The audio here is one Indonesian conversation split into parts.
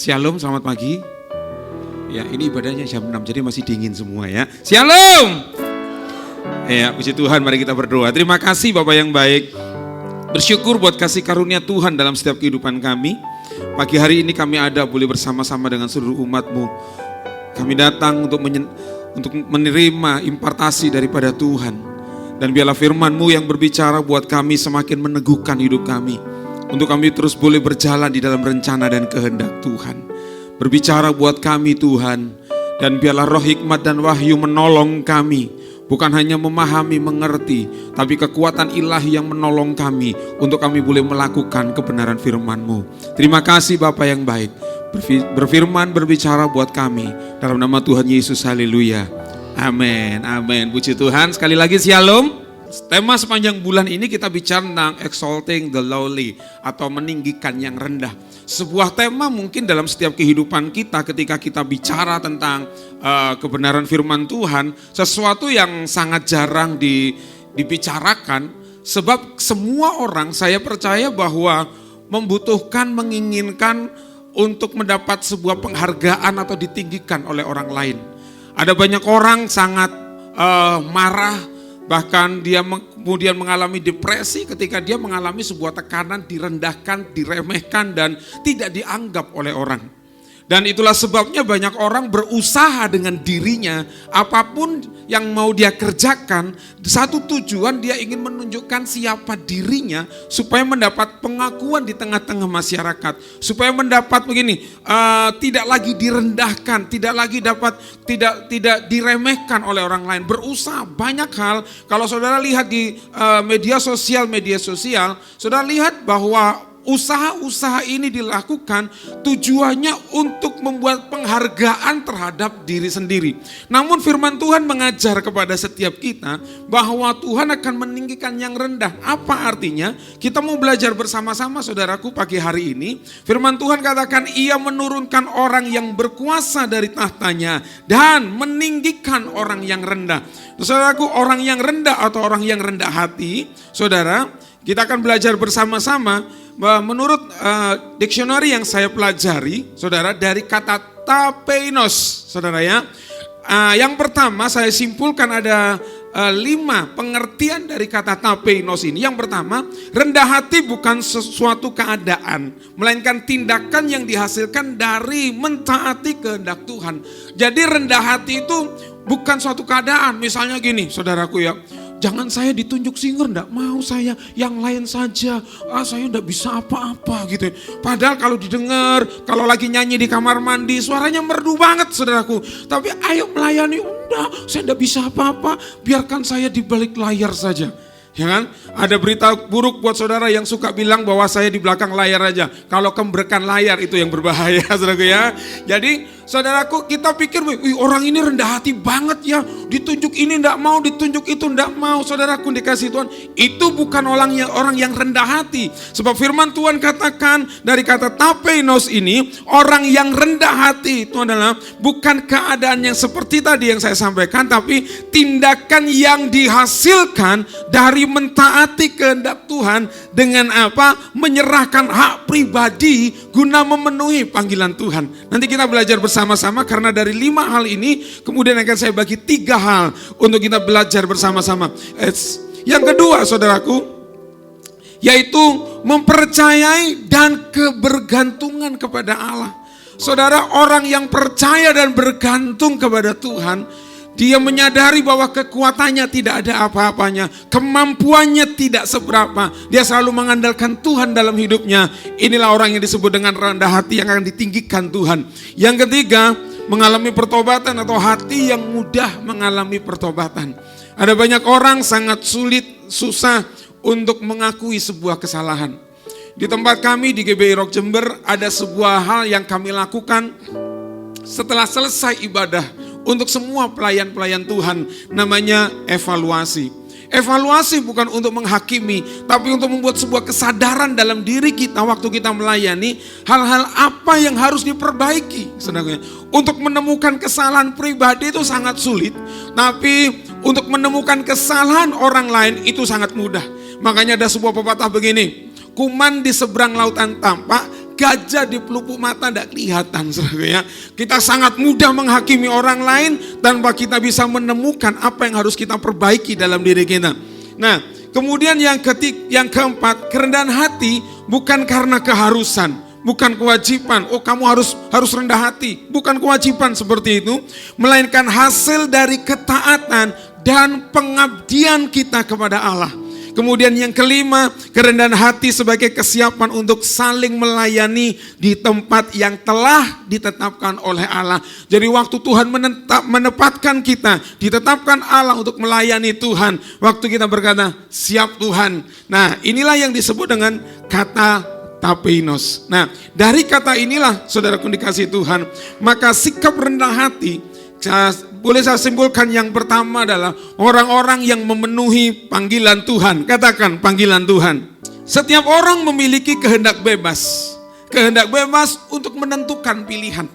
Shalom, selamat pagi. Ya, ini ibadahnya jam 6, jadi masih dingin semua ya. Shalom. Ya, puji Tuhan, mari kita berdoa. Terima kasih Bapak yang baik. Bersyukur buat kasih karunia Tuhan dalam setiap kehidupan kami. Pagi hari ini kami ada boleh bersama-sama dengan seluruh umat-Mu. Kami datang untuk menerima impartasi daripada Tuhan. Dan biarlah firman-Mu yang berbicara buat kami semakin meneguhkan hidup kami. Untuk kami terus boleh berjalan di dalam rencana dan kehendak Tuhan. Berbicara buat kami Tuhan. Dan biarlah roh hikmat dan wahyu menolong kami. Bukan hanya memahami, mengerti. Tapi kekuatan ilahi yang menolong kami. Untuk kami boleh melakukan kebenaran firman-Mu. Terima kasih Bapa yang baik. Berfirman, berbicara buat kami. Dalam nama Tuhan Yesus, haleluya. Amin, amin. Puji Tuhan, sekali lagi shalom. Tema sepanjang bulan ini kita bicara tentang exalting the lowly atau meninggikan yang rendah. Sebuah tema mungkin dalam setiap kehidupan kita ketika kita bicara tentang kebenaran firman Tuhan, sesuatu yang sangat jarang dibicarakan sebab semua orang saya percaya bahwa membutuhkan, menginginkan untuk mendapat sebuah penghargaan atau ditinggikan oleh orang lain. Ada banyak orang sangat marah. Bahkan dia kemudian mengalami depresi ketika dia mengalami sebuah tekanan, direndahkan, diremehkan dan tidak dianggap oleh orang. Dan itulah sebabnya banyak orang berusaha dengan dirinya, apapun yang mau dia kerjakan, satu tujuan dia ingin menunjukkan siapa dirinya supaya mendapat pengakuan di tengah-tengah masyarakat, supaya mendapat tidak lagi direndahkan, tidak diremehkan oleh orang lain. Berusaha banyak hal. Kalau saudara lihat di media sosial, saudara lihat bahwa usaha-usaha ini dilakukan tujuannya untuk membuat penghargaan terhadap diri sendiri. Namun firman Tuhan mengajar kepada setiap kita bahwa Tuhan akan meninggikan yang rendah. Apa artinya? Kita mau belajar bersama-sama saudaraku pagi hari ini. Firman Tuhan katakan ia menurunkan orang yang berkuasa dari tahtanya dan meninggikan orang yang rendah. Saudaraku, orang yang rendah atau orang yang rendah hati, saudara, kita akan belajar bersama-sama. Menurut diksionari yang saya pelajari, saudara, dari kata tapeinos, saudara ya. Yang pertama saya simpulkan ada 5 pengertian dari kata tapeinos ini. Yang pertama, rendah hati bukan sesuatu keadaan, melainkan tindakan yang dihasilkan dari mentaati kehendak Tuhan. Jadi rendah hati itu bukan suatu keadaan. Misalnya gini, saudaraku ya. Jangan saya ditunjuk singer, enggak mau saya, yang lain saja. Saya enggak bisa apa-apa gitu. Padahal kalau didengar, kalau lagi nyanyi di kamar mandi, suaranya merdu banget saudaraku. Tapi ayo melayani, enggak, saya enggak bisa apa-apa, biarkan saya di balik layar saja. Ya kan? Ada berita buruk buat saudara yang suka bilang bahwa saya di belakang layar aja. Kalau kembrekan layar itu yang berbahaya saudaraku ya. Jadi saudaraku kita pikir, wih orang ini rendah hati banget ya. Ditunjuk ini enggak mau, ditunjuk itu enggak mau. Saudaraku dikasih Tuhan, itu bukan orang yang rendah hati. Sebab firman Tuhan katakan dari kata tapeinos ini, orang yang rendah hati itu adalah bukan keadaan yang seperti tadi yang saya sampaikan, tapi tindakan yang dihasilkan dari mentaati kehendak Tuhan dengan apa? Menyerahkan hak pribadi guna memenuhi panggilan Tuhan. Nanti kita belajar bersama-sama karena dari 5 hal ini kemudian akan saya bagi 3 hal untuk kita belajar bersama-sama. Yang kedua saudaraku, yaitu mempercayai dan kebergantungan kepada Allah. Saudara, orang yang percaya dan bergantung kepada Tuhan, dia menyadari bahwa kekuatannya tidak ada apa-apanya, kemampuannya tidak seberapa. Dia selalu mengandalkan Tuhan dalam hidupnya. Inilah orang yang disebut dengan rendah hati yang akan ditinggikan Tuhan. Yang ketiga, mengalami pertobatan atau hati yang mudah mengalami pertobatan. Ada banyak orang sangat susah untuk mengakui sebuah kesalahan. Di tempat kami di GBI Rock Jember ada sebuah hal yang kami lakukan setelah selesai ibadah. Untuk semua pelayan-pelayan Tuhan, namanya evaluasi. Evaluasi bukan untuk menghakimi, tapi untuk membuat sebuah kesadaran dalam diri kita waktu kita melayani, hal-hal apa yang harus diperbaiki. Saudara, untuk menemukan kesalahan pribadi itu sangat sulit, tapi untuk menemukan kesalahan orang lain itu sangat mudah. Makanya ada sebuah pepatah begini, kuman di seberang lautan tampak, gajah di pelupuk mata tidak kelihatan. Ya. Kita sangat mudah menghakimi orang lain tanpa kita bisa menemukan apa yang harus kita perbaiki dalam diri kita. Nah, kemudian yang keempat, kerendahan hati bukan karena keharusan. Bukan kewajiban, oh kamu harus rendah hati. Bukan kewajiban seperti itu, melainkan hasil dari ketaatan dan pengabdian kita kepada Allah. Kemudian yang kelima, kerendahan hati sebagai kesiapan untuk saling melayani di tempat yang telah ditetapkan oleh Allah. Jadi waktu Tuhan menempatkan kita, ditetapkan Allah untuk melayani Tuhan. Waktu kita berkata, siap Tuhan. Nah, inilah yang disebut dengan kata tapeinos. Nah, dari kata inilah saudaraku dikasih Tuhan, maka sikap rendah hati boleh saya simpulkan yang pertama adalah orang-orang yang memenuhi panggilan Tuhan. Katakan panggilan Tuhan. Setiap orang memiliki kehendak bebas. Kehendak bebas untuk menentukan pilihan.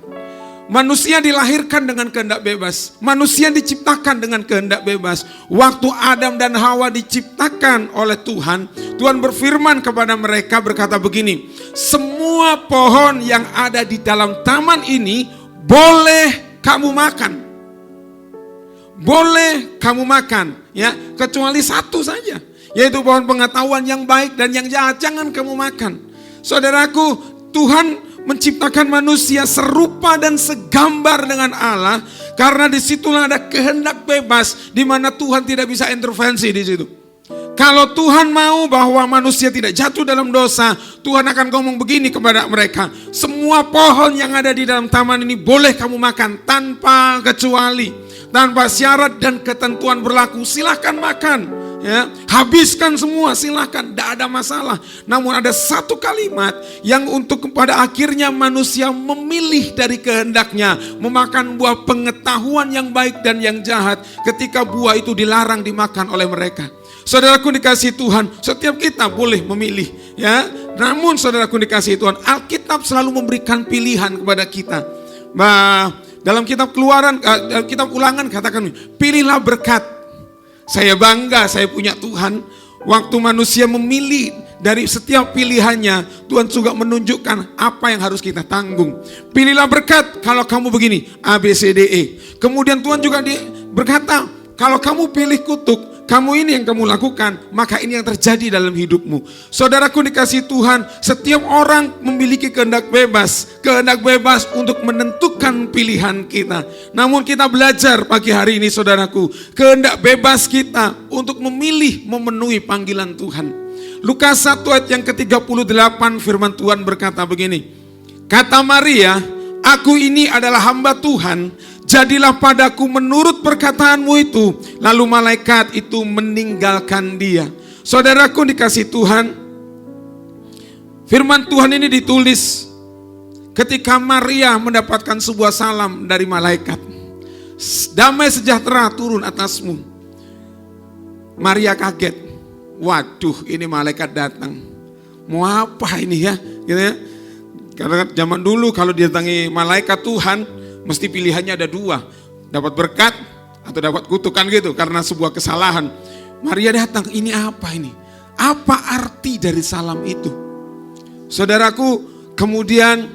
Manusia dilahirkan dengan kehendak bebas. Manusia diciptakan dengan kehendak bebas. Waktu Adam dan Hawa diciptakan oleh Tuhan, Tuhan berfirman kepada mereka berkata begini, semua pohon yang ada di dalam taman ini boleh kamu makan. Boleh kamu makan, ya, kecuali satu saja, yaitu pohon pengetahuan yang baik dan yang jahat, jangan kamu makan. Saudaraku, Tuhan menciptakan manusia serupa dan segambar dengan Allah, karena disitulah ada kehendak bebas di mana Tuhan tidak bisa intervensi di situ. Kalau Tuhan mau bahwa manusia tidak jatuh dalam dosa, Tuhan akan ngomong begini kepada mereka, semua pohon yang ada di dalam taman ini boleh kamu makan tanpa kecuali, tanpa syarat dan ketentuan berlaku, silahkan makan. Ya, habiskan semua, silahkan, tidak ada masalah. Namun ada satu kalimat yang untuk pada akhirnya manusia memilih dari kehendaknya memakan buah pengetahuan yang baik dan yang jahat, ketika buah itu dilarang dimakan oleh mereka. Saudaraku dikasih Tuhan, setiap kita boleh memilih, ya. Namun saudaraku dikasih Tuhan, Alkitab selalu memberikan pilihan kepada kita. Dalam kitab Keluaran, kitab Ulangan katakan, pilihlah berkat. Saya bangga saya punya Tuhan. Waktu manusia memilih dari setiap pilihannya, Tuhan juga menunjukkan apa yang harus kita tanggung. Pilihlah berkat kalau kamu begini, A, B, C, D, E. Kemudian Tuhan juga berkata, kalau kamu pilih kutuk, kamu ini yang kamu lakukan, maka ini yang terjadi dalam hidupmu. Saudaraku dikasih Tuhan, setiap orang memiliki kehendak bebas untuk menentukan pilihan kita. Namun kita belajar pagi hari ini saudaraku, kehendak bebas kita untuk memilih memenuhi panggilan Tuhan. Lukas 1 ayat yang ke-38 firman Tuhan berkata begini, kata Maria, aku ini adalah hamba Tuhan, jadilah padaku menurut perkataanmu itu. Lalu malaikat itu meninggalkan dia. Saudaraku dikasih Tuhan, firman Tuhan ini ditulis ketika Maria mendapatkan sebuah salam dari malaikat. Damai sejahtera turun atasmu. Maria kaget. Waduh, ini malaikat datang. Mau apa ini ya? Gitu ya. Karena zaman dulu kalau didatangi malaikat Tuhan, mesti pilihannya ada dua, dapat berkat atau dapat kutukan gitu karena sebuah kesalahan. Maria datang, ini apa ini? Apa arti dari salam itu? Saudaraku, kemudian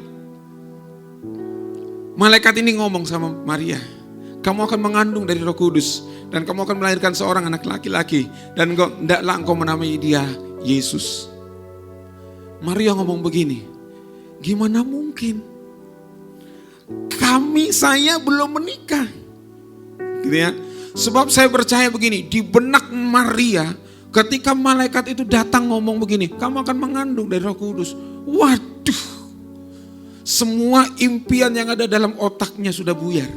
malaikat ini ngomong sama Maria, kamu akan mengandung dari Roh Kudus dan kamu akan melahirkan seorang anak laki-laki dan hendaklah engkau menamai dia Yesus. Maria ngomong begini, gimana mungkin? Saya belum menikah, gitu ya. Sebab saya percaya begini, di benak Maria, ketika malaikat itu datang ngomong begini, kamu akan mengandung dari Roh Kudus. Waduh, semua impian yang ada dalam otaknya sudah buyar.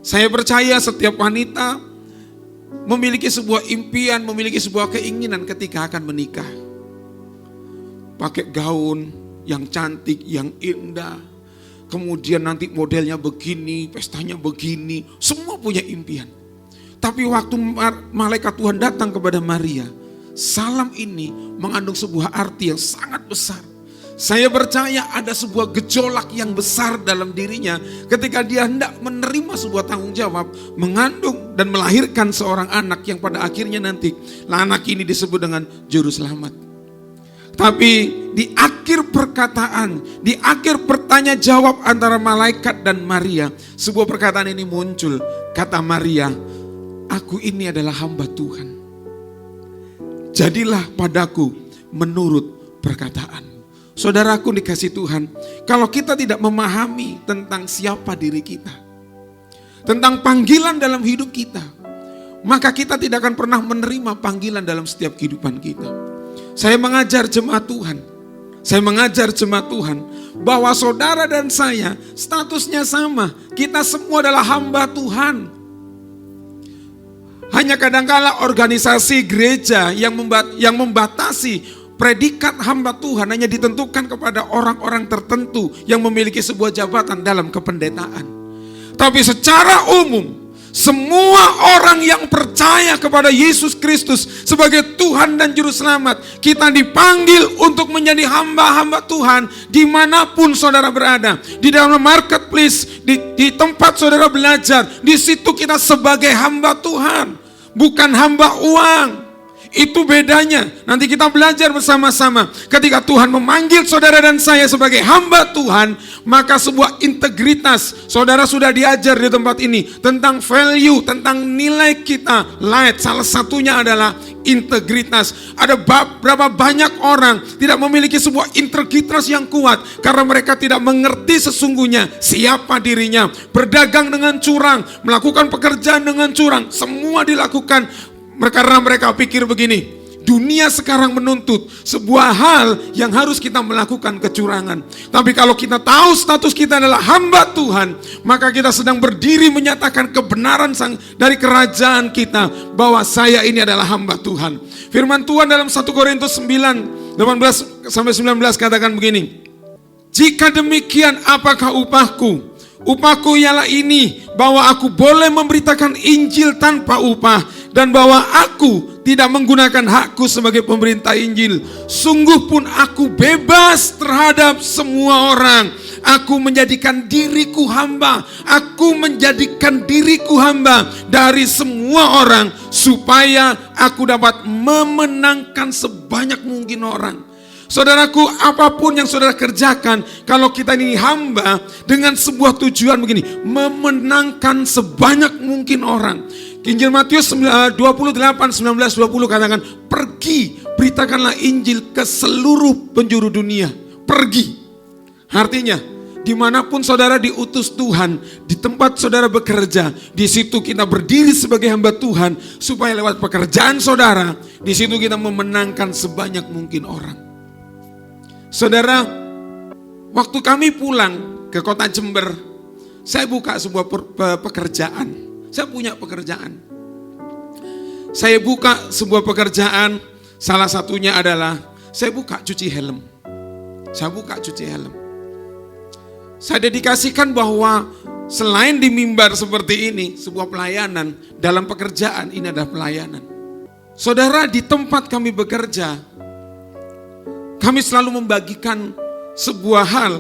Saya percaya setiap wanita memiliki sebuah impian, memiliki sebuah keinginan ketika akan menikah. Pakai gaun yang cantik, yang indah. Kemudian nanti modelnya begini, pestanya begini, semua punya impian. Tapi waktu malaikat Tuhan datang kepada Maria, salam ini mengandung sebuah arti yang sangat besar. Saya percaya ada sebuah gejolak yang besar dalam dirinya ketika dia hendak menerima sebuah tanggung jawab, mengandung dan melahirkan seorang anak yang pada akhirnya nanti anak ini disebut dengan juru selamat. Tapi di akhir perkataan, di akhir bertanya jawab antara malaikat dan Maria, sebuah perkataan ini muncul. Kata Maria, aku ini adalah hamba Tuhan. Jadilah padaku menurut perkataanmu. Saudaraku dikasih Tuhan, kalau kita tidak memahami tentang siapa diri kita, tentang panggilan dalam hidup kita, maka kita tidak akan pernah menerima panggilan dalam setiap kehidupan kita. Saya mengajar jemaat Tuhan, bahwa saudara dan saya statusnya sama. Kita semua adalah hamba Tuhan. Hanya kadangkala organisasi gereja yang membatasi predikat hamba Tuhan hanya ditentukan kepada orang-orang tertentu yang memiliki sebuah jabatan dalam kependetaan. Tapi secara umum, semua orang yang percaya kepada Yesus Kristus sebagai Tuhan dan Juru Selamat, kita dipanggil untuk menjadi hamba-hamba Tuhan dimanapun saudara berada. Di dalam marketplace, di tempat saudara belajar, di situ kita sebagai hamba Tuhan, bukan hamba uang. Itu bedanya. Nanti kita belajar bersama-sama. Ketika Tuhan memanggil saudara dan saya sebagai hamba Tuhan, maka sebuah integritas. Saudara sudah diajar di tempat ini tentang value, tentang nilai kita. Light, salah satunya adalah integritas. Ada berapa banyak orang tidak memiliki sebuah integritas yang kuat karena mereka tidak mengerti sesungguhnya siapa dirinya. Berdagang dengan curang, melakukan pekerjaan dengan curang, semua dilakukan karena mereka pikir begini, dunia sekarang menuntut sebuah hal yang harus kita melakukan kecurangan. Tapi kalau kita tahu status kita adalah hamba Tuhan, maka kita sedang berdiri menyatakan kebenaran dari kerajaan kita, bahwa saya ini adalah hamba Tuhan. Firman Tuhan dalam 1 Korintus 9, 18-19 katakan begini, jika demikian apakah upahku? Upahku ialah ini, bahwa aku boleh memberitakan Injil tanpa upah, dan bahwa aku tidak menggunakan hakku sebagai pemberita Injil. Sungguh pun aku bebas terhadap semua orang. Aku menjadikan diriku hamba. Aku menjadikan diriku hamba dari semua orang, supaya aku dapat memenangkan sebanyak mungkin orang. Saudaraku, apapun yang saudara kerjakan, kalau kita ini hamba dengan sebuah tujuan begini, memenangkan sebanyak mungkin orang. Injil Matius 28:19-20 katakan, pergi beritakanlah Injil ke seluruh penjuru dunia. Pergi. Artinya, dimanapun saudara diutus Tuhan, di tempat saudara bekerja, di situ kita berdiri sebagai hamba Tuhan, supaya lewat pekerjaan saudara, di situ kita memenangkan sebanyak mungkin orang. Saudara, waktu kami pulang ke kota Jember, saya buka sebuah pekerjaan. Saya punya pekerjaan. Saya buka sebuah pekerjaan, salah satunya adalah saya buka cuci helm. Saya dedikasikan bahwa selain di mimbar seperti ini, sebuah pelayanan, dalam pekerjaan ini adalah pelayanan. Saudara, di tempat kami bekerja, kami selalu membagikan sebuah hal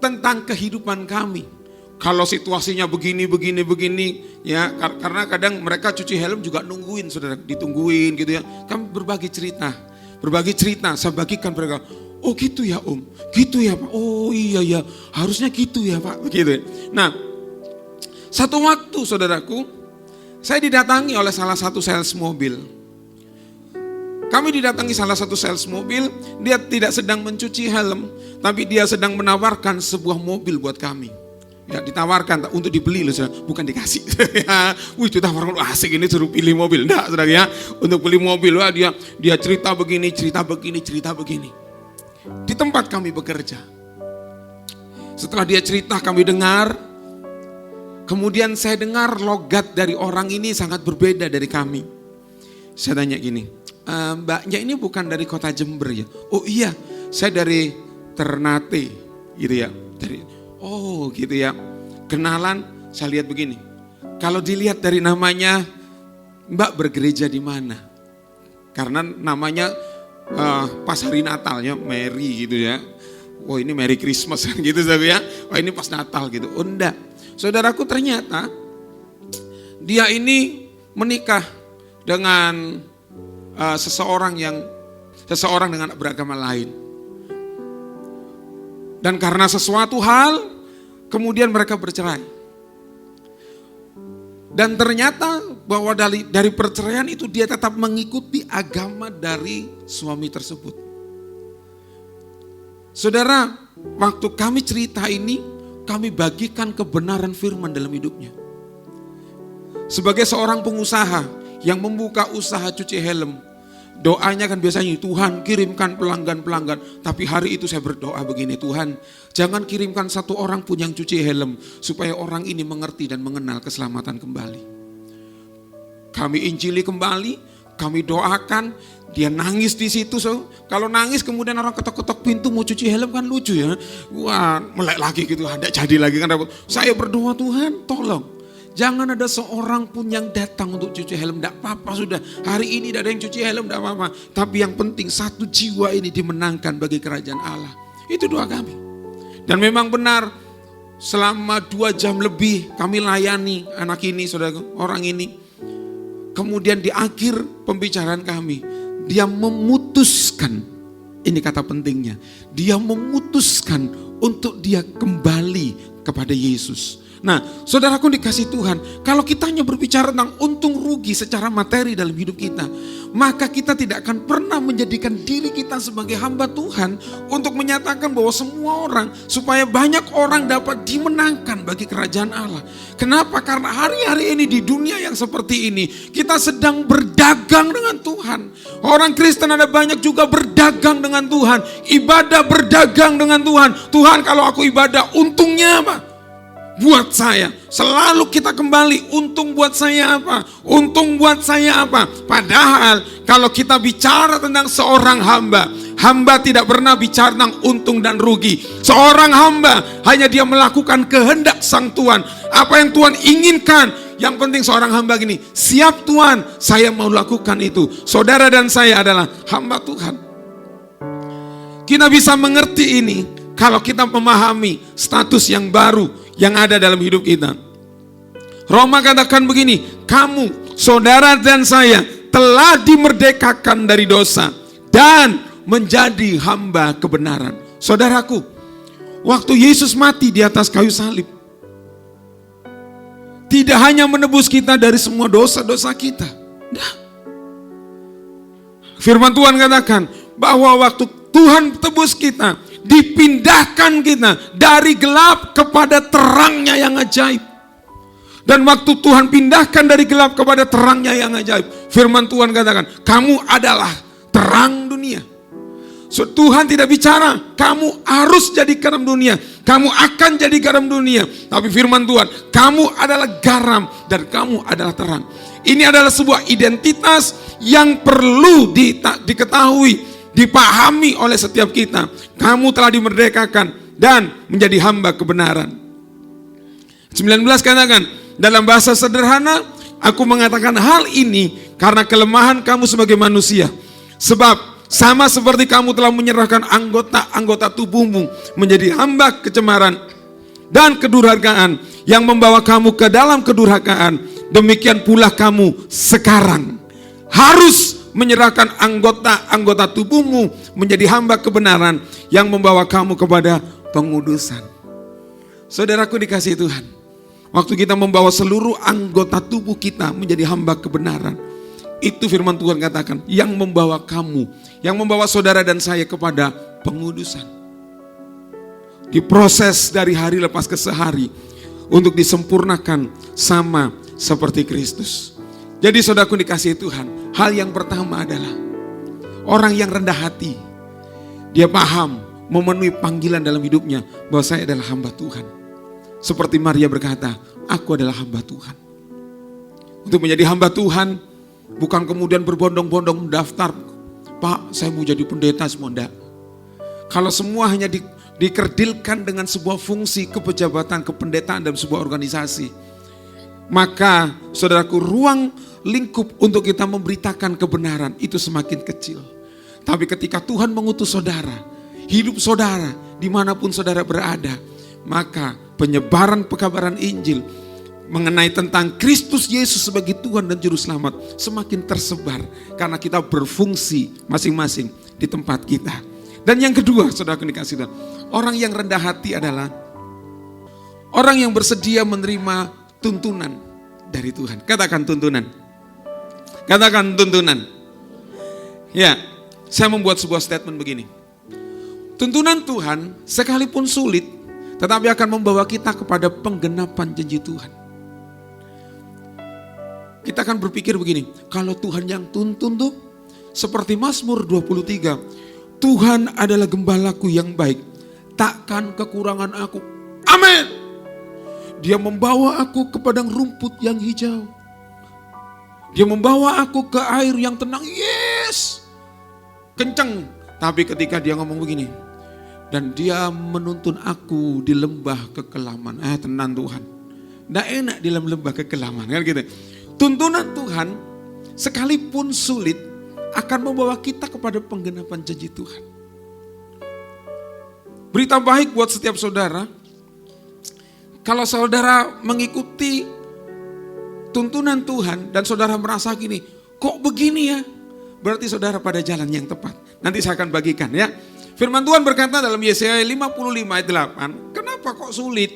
tentang kehidupan kami. Kalau situasinya begini, ya, karena kadang mereka cuci helm juga nungguin, saudara, ditungguin gitu ya. Kami berbagi cerita, saya bagikan mereka. Oh gitu ya Om, gitu ya Pak, oh iya ya, harusnya gitu ya Pak, begitu. Nah, satu waktu saudaraku, saya didatangi oleh salah satu sales mobil. Kami didatangi salah satu sales mobil, dia tidak sedang mencuci helm, tapi dia sedang menawarkan sebuah mobil buat kami. Ya, ditawarkan untuk dibeli loh, bukan dikasih. Wih, ditawarkan asik ini, suruh pilih mobil. Enggak, saudara ya. Untuk beli mobil, wah, dia cerita begini. Di tempat kami bekerja. Setelah dia cerita kami dengar. Kemudian saya dengar logat dari orang ini sangat berbeda dari kami. Saya tanya gini, Mbaknya ini bukan dari kota Jember ya? Oh iya, saya dari Ternate gitu ya. Oh gitu ya, kenalan, saya lihat begini. Kalau dilihat dari namanya, Mbak bergereja di mana? Karena namanya pas hari Natalnya Mary gitu ya. Oh ini Merry Christmas gitu ya. Oh ini pas Natal gitu. Oh enggak, saudaraku, ternyata dia ini menikah dengan seseorang yang seseorang dengan beragama lain. Dan karena sesuatu hal, kemudian mereka bercerai. Dan ternyata bahwa dari perceraian itu dia tetap mengikuti agama dari suami tersebut. Saudara, waktu kami cerita ini, kami bagikan kebenaran firman dalam hidupnya. Sebagai seorang pengusaha yang membuka usaha cuci helm, doanya kan biasanya, Tuhan kirimkan pelanggan-pelanggan. Tapi hari itu saya berdoa begini, Tuhan jangan kirimkan satu orang pun yang cuci helm, supaya orang ini mengerti dan mengenal keselamatan kembali. Kami injili kembali, kami doakan, dia nangis di situ. So, kalau nangis kemudian orang ketok-ketok pintu mau cuci helm kan lucu ya. Wah, melek lagi gitu, tidak jadi lagi kan. Saya berdoa, Tuhan tolong jangan ada seorang pun yang datang untuk cuci helm. Tidak apa-apa sudah, hari ini tidak ada yang cuci helm, tidak apa-apa. Tapi yang penting satu jiwa ini dimenangkan bagi kerajaan Allah. Itu doa kami. Dan memang benar, selama 2 jam lebih kami layani anak ini, saudara, orang ini. Kemudian di akhir pembicaraan kami, dia memutuskan, ini kata pentingnya, dia memutuskan untuk dia kembali kepada Yesus. Nah, saudaraku dikasih Tuhan, kalau kita hanya berbicara tentang untung rugi secara materi dalam hidup kita, maka kita tidak akan pernah menjadikan diri kita sebagai hamba Tuhan untuk menyatakan bahwa semua orang, supaya banyak orang dapat dimenangkan bagi kerajaan Allah. Kenapa? Karena hari-hari ini di dunia yang seperti ini, kita sedang berdagang dengan Tuhan. Orang Kristen ada banyak juga berdagang dengan Tuhan, ibadah berdagang dengan Tuhan. Tuhan, kalau aku ibadah, untungnya apa? Buat saya, selalu kita kembali, untung buat saya apa? Untung buat saya apa? Padahal kalau kita bicara tentang seorang hamba, hamba tidak pernah bicara tentang untung dan rugi. Seorang hamba hanya dia melakukan kehendak sang Tuhan. Apa yang Tuhan inginkan, yang penting seorang hamba gini, siap Tuhan, saya mau lakukan itu. Saudara dan saya adalah hamba Tuhan. Kita bisa mengerti ini kalau kita memahami status yang baru yang ada dalam hidup kita. Roma katakan begini, kamu, saudara dan saya telah dimerdekakan dari dosa dan menjadi hamba kebenaran. Saudaraku, waktu Yesus mati di atas kayu salib, tidak hanya menebus kita dari semua dosa-dosa kita. Nah, firman Tuhan katakan bahwa waktu Tuhan tebus kita, dipindahkan kita dari gelap kepada terangnya yang ajaib. Dan waktu Tuhan pindahkan dari gelap kepada terangnya yang ajaib, firman Tuhan katakan, kamu adalah terang dunia. So, Tuhan tidak bicara, kamu harus jadi garam dunia, kamu akan jadi garam dunia. Tapi firman Tuhan, kamu adalah garam dan kamu adalah terang. Ini adalah sebuah identitas yang perlu diketahui, dipahami oleh setiap kita. Kamu telah dimerdekakan dan menjadi hamba kebenaran. 19 katakan, dalam bahasa sederhana, aku mengatakan hal ini karena kelemahan kamu sebagai manusia. Sebab sama seperti kamu telah menyerahkan anggota-anggota tubuhmu menjadi hamba kecemaran dan kedurhakaan yang membawa kamu ke dalam kedurhakaan, demikian pula kamu sekarang harus menyerahkan anggota-anggota tubuhmu menjadi hamba kebenaran yang membawa kamu kepada pengudusan. Saudaraku dikasihi Tuhan, waktu kita membawa seluruh anggota tubuh kita menjadi hamba kebenaran, itu firman Tuhan katakan, yang membawa kamu, yang membawa saudara dan saya kepada pengudusan. Diproses dari hari lepas ke sehari untuk disempurnakan sama seperti Kristus. Jadi saudaraku dikasihi Tuhan, hal yang pertama adalah orang yang rendah hati. Dia paham, memenuhi panggilan dalam hidupnya bahwa saya adalah hamba Tuhan. Seperti Maria berkata, aku adalah hamba Tuhan. Untuk menjadi hamba Tuhan, bukan kemudian berbondong-bondong mendaftar, Pak saya mau jadi pendeta semua, enggak. Kalau semua hanya dikerdilkan dengan sebuah fungsi kepejabatan, kependetaan dalam sebuah organisasi, maka saudaraku, ruang lingkup untuk kita memberitakan kebenaran itu semakin kecil. Tapi ketika Tuhan mengutus saudara, hidup saudara dimanapun saudara berada, maka penyebaran pekabaran Injil, mengenai tentang Kristus Yesus sebagai Tuhan dan Juru Selamat semakin tersebar karena kita berfungsi masing-masing di tempat kita. Dan yang kedua, saudaraku dikasih Tuhan, orang yang rendah hati adalah orang yang bersedia menerima tuntunan dari Tuhan. Katakan tuntunan. Katakan tuntunan. Ya, saya membuat sebuah statement begini. Tuntunan Tuhan sekalipun sulit, tetapi akan membawa kita kepada penggenapan janji Tuhan. Kita akan berpikir begini, kalau Tuhan yang tuntun tuh, seperti Mazmur 23, Tuhan adalah gembalaku yang baik, takkan kekurangan aku. Amin. Dia membawa aku ke padang rumput yang hijau. Dia membawa aku ke air yang tenang. Yes. Kenceng. Tapi ketika dia ngomong begini, dan dia menuntun aku di lembah kekelaman. Tenang Tuhan. Nggak enak di dalam lembah kekelaman. Kan gitu. Tuntunan Tuhan sekalipun sulit akan membawa kita kepada penggenapan janji Tuhan. Berita baik buat setiap saudara. Kalau saudara mengikuti tuntunan Tuhan dan saudara merasa gini, kok begini ya? Berarti saudara pada jalan yang tepat. Nanti saya akan bagikan ya. Firman Tuhan berkata dalam Yesaya 55 ayat 8, kenapa kok sulit?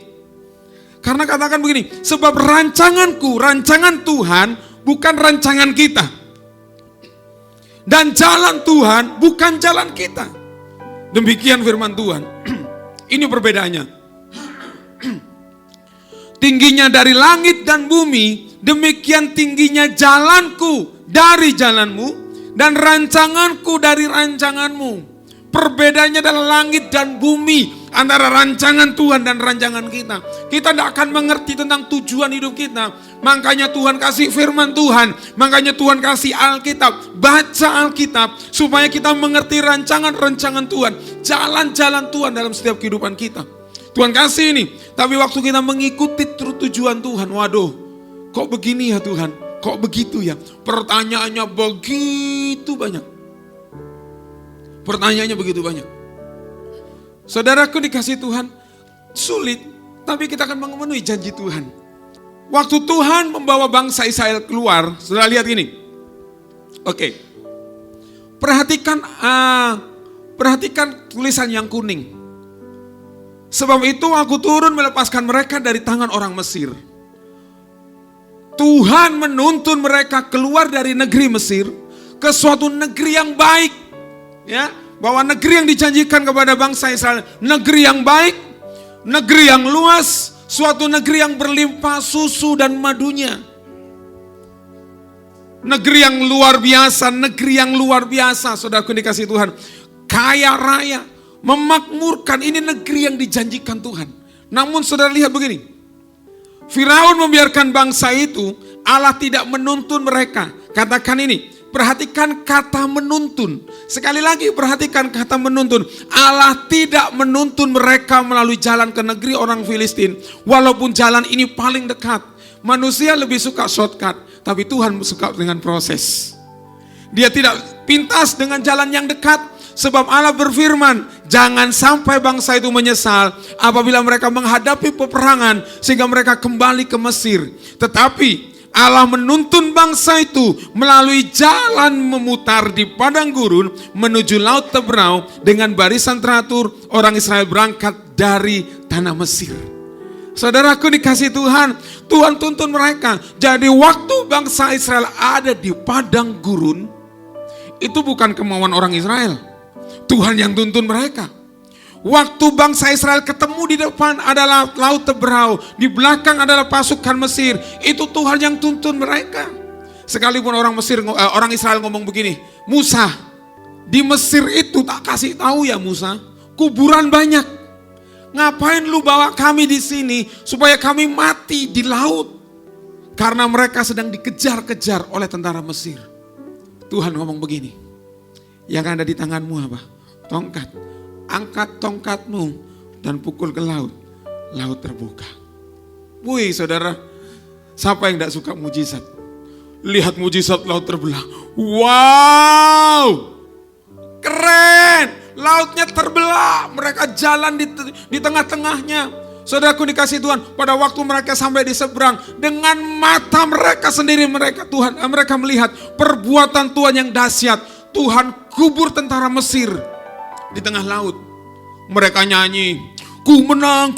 Karena katakan begini, sebab rancanganku, rancangan Tuhan bukan rancangan kita. Dan jalan Tuhan bukan jalan kita. Demikian firman Tuhan. Ini perbedaannya. Tingginya dari langit dan bumi, demikian tingginya jalanku dari jalanmu, dan rancanganku dari rancanganmu. Perbedaannya adalah langit dan bumi, antara rancangan Tuhan dan rancangan kita. Kita tidak akan mengerti tentang tujuan hidup kita. Makanya Tuhan kasih firman Tuhan, makanya Tuhan kasih Alkitab. Baca Alkitab supaya kita mengerti rancangan-rancangan Tuhan, jalan-jalan Tuhan dalam setiap kehidupan kita. Tuhan kasih ini, tapi waktu kita mengikuti tujuan Tuhan, waduh, kok begini ya Tuhan? Kok begitu ya? Pertanyaannya begitu banyak. Pertanyaannya begitu banyak. Saudaraku dikasih Tuhan, sulit, tapi kita akan memenuhi janji Tuhan. Waktu Tuhan membawa bangsa Israel keluar, saudara lihat ini. Oke. Perhatikan tulisan yang kuning. Sebab itu aku turun melepaskan mereka dari tangan orang Mesir. Tuhan menuntun mereka keluar dari negeri Mesir ke suatu negeri yang baik. Ya, bahwa negeri yang dijanjikan kepada bangsa Israel, negeri yang baik, negeri yang luas, suatu negeri yang berlimpah susu dan madunya. Negeri yang luar biasa, negeri yang luar biasa, saudaraku dikasih Tuhan. Kaya raya, memakmurkan, ini negeri yang dijanjikan Tuhan. Namun saudara lihat begini, Firaun membiarkan bangsa itu, Allah tidak menuntun mereka. Katakan ini, perhatikan kata menuntun. Sekali lagi perhatikan kata menuntun. Allah tidak menuntun mereka melalui jalan ke negeri orang Filistin. Walaupun jalan ini paling dekat. Manusia lebih suka shortcut, tapi Tuhan suka dengan proses. Dia tidak pintas dengan jalan yang dekat. Sebab Allah berfirman, jangan sampai bangsa itu menyesal apabila mereka menghadapi peperangan sehingga mereka kembali ke Mesir. Tetapi Allah menuntun bangsa itu melalui jalan memutar di padang gurun menuju laut Tebrau dengan barisan teratur. Orang Israel berangkat dari tanah Mesir. Saudaraku dikasih Tuhan, Tuhan tuntun mereka. Jadi waktu bangsa Israel ada di padang gurun, itu bukan kemauan orang Israel. Tuhan yang tuntun mereka. Waktu bangsa Israel ketemu di depan adalah laut Tebrau, di belakang adalah pasukan Mesir. Itu Tuhan yang tuntun mereka. Sekalipun orang Israel ngomong begini, Musa, di Mesir itu tak kasih tahu ya Musa, kuburan banyak. Ngapain lu bawa kami di sini supaya kami mati di laut? Karena mereka sedang dikejar-kejar oleh tentara Mesir. Tuhan ngomong begini, yang ada di tanganmu apa? Tongkat. Angkat tongkatmu dan pukul ke laut. Laut terbuka. Wih saudara, siapa yang tidak suka mujizat? Lihat mujizat laut terbelah. Wow, keren. Lautnya terbelah, mereka jalan di tengah-tengahnya. Saudaraku dikasih Tuhan, pada waktu mereka sampai di seberang, dengan mata mereka sendiri mereka melihat perbuatan Tuhan yang dahsyat. Tuhan kubur tentara Mesir di tengah laut. Mereka nyanyi, ku menang,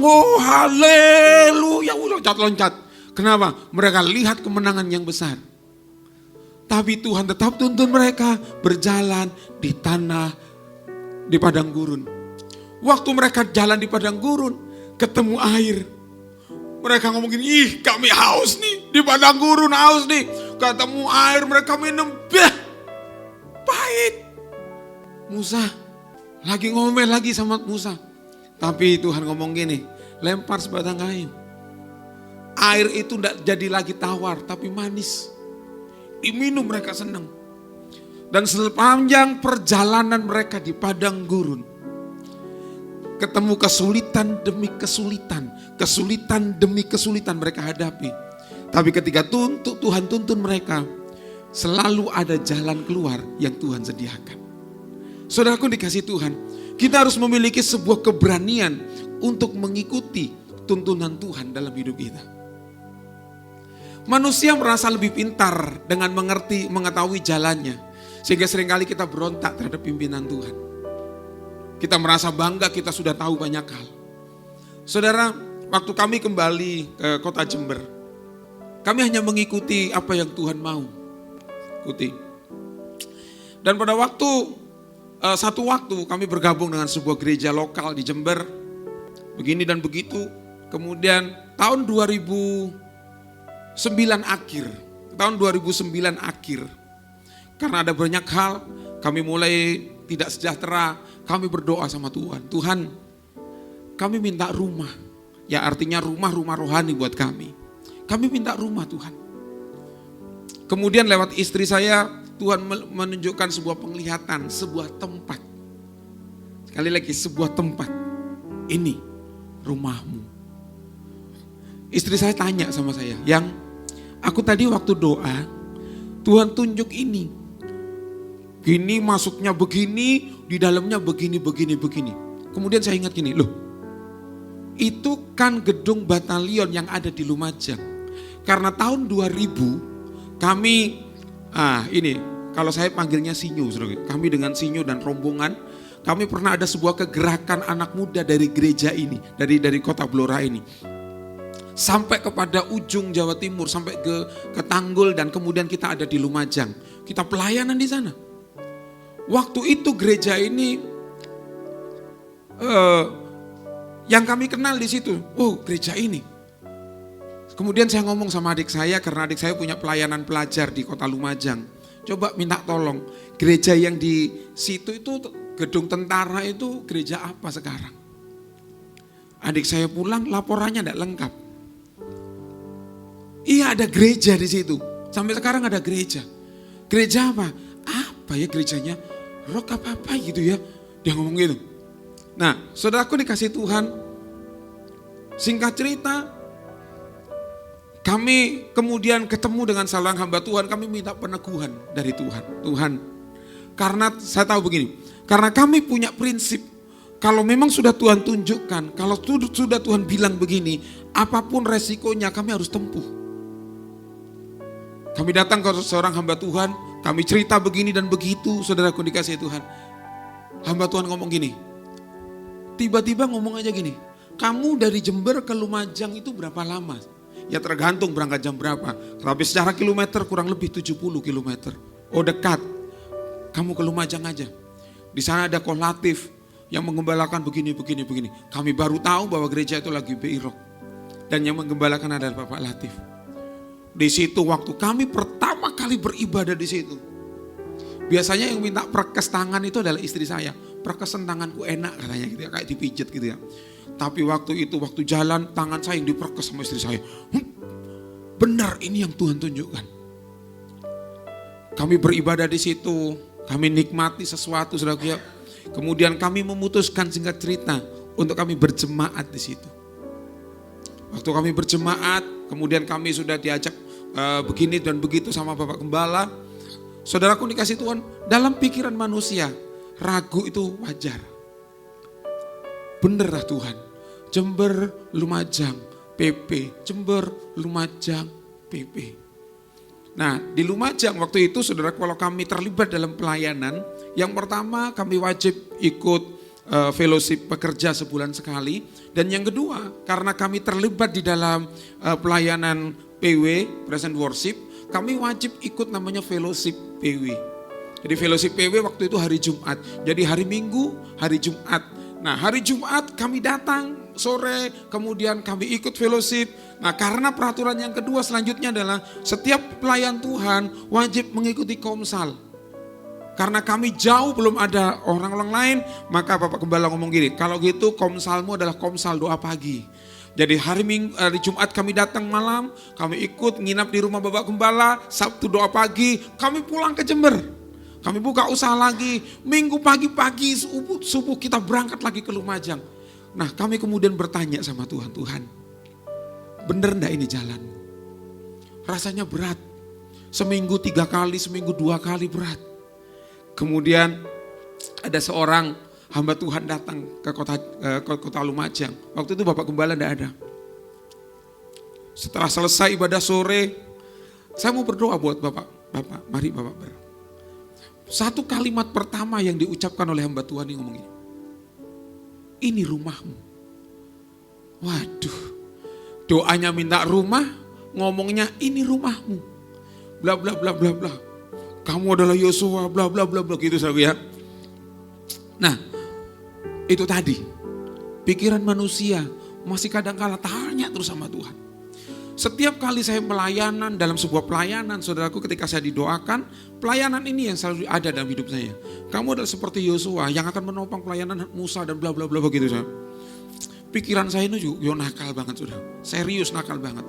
oh haleluya, loncat-loncat. Kenapa? Mereka lihat kemenangan yang besar. Tapi Tuhan tetap tuntun mereka berjalan di padang gurun. Waktu mereka jalan di padang gurun, ketemu air. Mereka ngomong gini, ih kami haus nih, di padang gurun haus nih. Ketemu air, mereka minum, pahit. Musa lagi ngomel lagi sama Musa. Tapi Tuhan ngomong gini, lempar sebatang kayu. Air itu tidak jadi lagi tawar, tapi manis. Diminum mereka senang. Dan sepanjang perjalanan mereka di padang gurun, ketemu kesulitan demi kesulitan. Kesulitan demi kesulitan mereka hadapi. Tapi ketika Tuhan tuntun mereka, selalu ada jalan keluar yang Tuhan sediakan. Saudaraku dikasih Tuhan, kita harus memiliki sebuah keberanian untuk mengikuti tuntunan Tuhan dalam hidup kita. Manusia merasa lebih pintar dengan mengetahui jalannya. Sehingga seringkali kita berontak terhadap pimpinan Tuhan. Kita merasa bangga kita sudah tahu banyak hal. Saudara, waktu kami kembali ke kota Jember, kami hanya mengikuti apa yang Tuhan mau. Ikuti. Dan pada satu waktu kami bergabung dengan sebuah gereja lokal di Jember. Begini dan begitu. Kemudian tahun 2009 akhir, karena ada banyak hal, kami mulai tidak sejahtera, kami berdoa sama Tuhan. Tuhan, kami minta rumah, ya artinya rumah rohani buat kami. Kami minta rumah Tuhan. Kemudian lewat istri saya, Tuhan menunjukkan sebuah penglihatan, sebuah tempat. Sekali lagi, sebuah tempat. Ini rumahmu. Istri saya tanya sama saya, yang aku tadi waktu doa, Tuhan tunjuk ini. Gini masuknya begini, di dalamnya begini. Kemudian saya ingat gini, loh itu kan gedung batalion yang ada di Lumajang. Karena tahun 2000 kami, kalau saya panggilnya Sinyo, kami dengan Sinyo dan rombongan, kami pernah ada sebuah kegerakan anak muda dari gereja ini, dari kota Blora ini. Sampai kepada ujung Jawa Timur, sampai ke Tanggul, dan kemudian kita ada di Lumajang. Kita pelayanan di sana. Waktu itu gereja ini yang kami kenal di situ, oh gereja ini. Kemudian saya ngomong sama adik saya, karena adik saya punya pelayanan pelajar di kota Lumajang. Coba minta tolong, gereja yang di situ itu gedung tentara itu gereja apa sekarang? Adik saya pulang laporannya tidak lengkap. Iya ada gereja di situ. Sampai sekarang ada gereja. Gereja apa? Apa ya gerejanya? Rock apa gitu ya. Dia ngomong gitu. Nah, saudaraku dikasih Tuhan. Singkat cerita, kami kemudian ketemu dengan seorang hamba Tuhan. Kami minta peneguhan dari Tuhan. Tuhan, karena saya tahu begini. Karena kami punya prinsip. Kalau memang sudah Tuhan tunjukkan. Kalau sudah Tuhan bilang begini. Apapun resikonya kami harus tempuh. Kami datang ke seorang hamba Tuhan, kami cerita begini dan begitu, saudaraku dikasih Tuhan. Hamba Tuhan ngomong gini, tiba-tiba ngomong aja gini, kamu dari Jember ke Lumajang itu berapa lama? Ya tergantung berangkat jam berapa, tapi secara kilometer kurang lebih 70 kilometer. Oh dekat, kamu ke Lumajang aja. Di sana ada Koh Latif yang menggembalakan begini. Kami baru tahu bahwa gereja itu lagi Beirok. Dan yang menggembalakan adalah Bapak Latif. Di situ waktu kami pertama kali beribadah di situ. Biasanya yang minta perkes tangan itu adalah istri saya. Perkesan tanganku enak katanya gitu ya, kayak dipijet gitu ya. Tapi waktu jalan tangan saya yang diperkes sama istri saya. Benar ini yang Tuhan tunjukkan. Kami beribadah di situ, kami nikmati sesuatu saudara. Kemudian kami memutuskan singkat cerita untuk kami berjemaat di situ. Waktu kami berjemaat, kemudian kami sudah diajak begini dan begitu sama Bapak Gembala. Saudaraku dikasih Tuhan, dalam pikiran manusia, ragu itu wajar. Bener lah Tuhan. Jember, Lumajang, PP, Jember, Lumajang, PP. Nah, di Lumajang waktu itu saudara, kalau kami terlibat dalam pelayanan, yang pertama kami wajib ikut fellowship pekerja sebulan sekali. Dan yang kedua, karena kami terlibat di dalam pelayanan PW, Present Worship, kami wajib ikut namanya fellowship PW. Jadi fellowship PW waktu itu hari Jumat. Jadi hari Minggu, hari Jumat. Nah, hari Jumat kami datang sore, kemudian kami ikut fellowship. Nah, karena peraturan yang kedua selanjutnya adalah setiap pelayan Tuhan wajib mengikuti komsal. Karena kami jauh belum ada orang-orang lain, maka Bapak Gembala ngomong gini, kalau gitu komsalmu adalah komsal doa pagi. Jadi hari Jumat kami datang malam, kami ikut nginap di rumah Bapak Gembala, Sabtu doa pagi, kami pulang ke Jember. Kami buka usaha lagi, Minggu pagi-pagi subuh kita berangkat lagi ke Lumajang. Nah, kami kemudian bertanya sama Tuhan, Tuhan, bener enggak ini jalan? Rasanya berat. Seminggu 3 kali, seminggu 2 kali berat. Kemudian ada seorang hamba Tuhan datang ke kota Lumajang. Waktu itu Bapak Gembala enggak ada. Setelah selesai ibadah sore, saya mau berdoa buat Bapak. Mari Bapak berdoa. Satu kalimat pertama yang diucapkan oleh hamba Tuhan ini ngomong gini, ini rumahmu. Waduh, doanya minta rumah, ngomongnya ini rumahmu. Bla bla bla bla bla. Kamu adalah Yosua, bla bla bla bla gitu saudara ya. Nah, itu tadi pikiran manusia masih kadang-kala tanya terus sama Tuhan. Setiap kali saya pelayanan dalam sebuah pelayanan, saudaraku, ketika saya didoakan, pelayanan ini yang selalu ada dalam hidup saya. Kamu adalah seperti Yosua yang akan menopang pelayanan Musa dan bla bla bla begitu saudara. Pikiran saya ini juga nakal banget saudara. Serius nakal banget.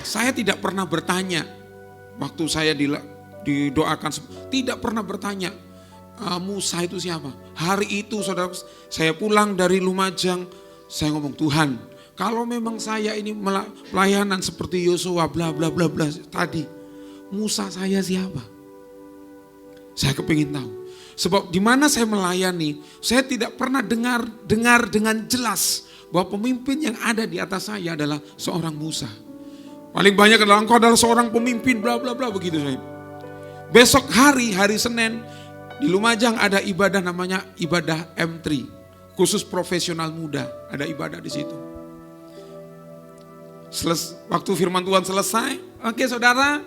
Saya tidak pernah bertanya waktu saya didoakan, tidak pernah bertanya Musa itu siapa. Hari itu saudara, saya pulang dari Lumajang, saya ngomong, Tuhan, kalau memang saya ini pelayanan seperti Yosua bla bla bla bla tadi, Musa saya siapa? Saya kepingin tahu. Sebab di mana saya melayani, saya tidak pernah dengar dengan jelas bahwa pemimpin yang ada di atas saya adalah seorang Musa. Paling banyak adalah engkau adalah seorang pemimpin bla bla bla begitu saya. Besok hari Senin di Lumajang ada ibadah namanya ibadah M3, khusus profesional muda, ada ibadah di situ. Waktu firman Tuhan selesai, oke saudara,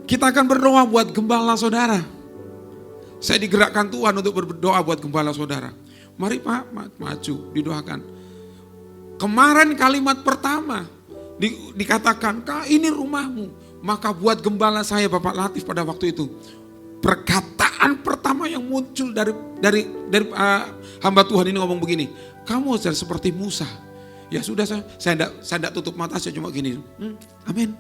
kita akan berdoa buat gembala saudara. Saya digerakkan Tuhan untuk berdoa buat gembala saudara. Mari Pak, maju, didoakan. Kemarin kalimat pertama dikatakan, ini rumahmu. Maka buat gembala saya Bapak Latif pada waktu itu, perkataan pertama yang muncul dari hamba Tuhan ini ngomong begini, kamu seperti Musa. Ya sudah, saya tidak tutup mata, saya cuma gini, amin.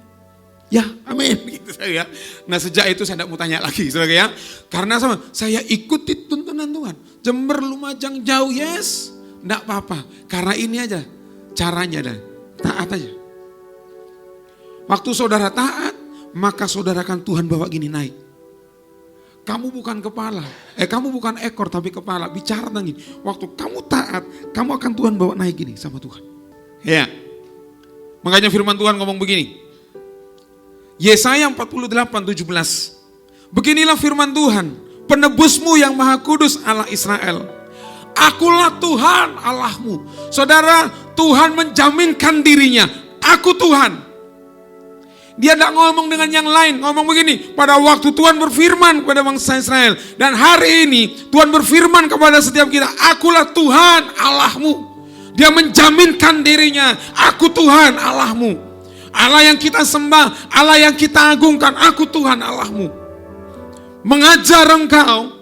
Ya amin, gitu saya. Nah sejak itu saya tidak mau tanya lagi, saudara ya. Karena saya ikuti tuntunan Tuhan. Jember Lumajang jauh, yes, tidak apa-apa. Karena ini aja caranya, dan taat aja. Waktu saudara taat, maka saudara akan Tuhan bawa gini naik. Kamu bukan kepala, kamu bukan ekor tapi kepala. Bicara tentang gini, waktu kamu taat, kamu akan Tuhan bawa naik gini sama Tuhan. Ya, makanya firman Tuhan ngomong begini. Yesaya 48:17. Beginilah firman Tuhan, penebusmu yang maha kudus Allah Israel. Akulah Tuhan Allahmu. Saudara, Tuhan menjaminkan dirinya. Aku Tuhan. Dia tidak ngomong dengan yang lain, ngomong begini, pada waktu Tuhan berfirman kepada bangsa Israel, dan hari ini Tuhan berfirman kepada setiap kita, akulah Tuhan Allahmu. Dia menjaminkan dirinya, aku Tuhan Allahmu. Allah yang kita sembah, Allah yang kita agungkan, aku Tuhan Allahmu. Mengajar engkau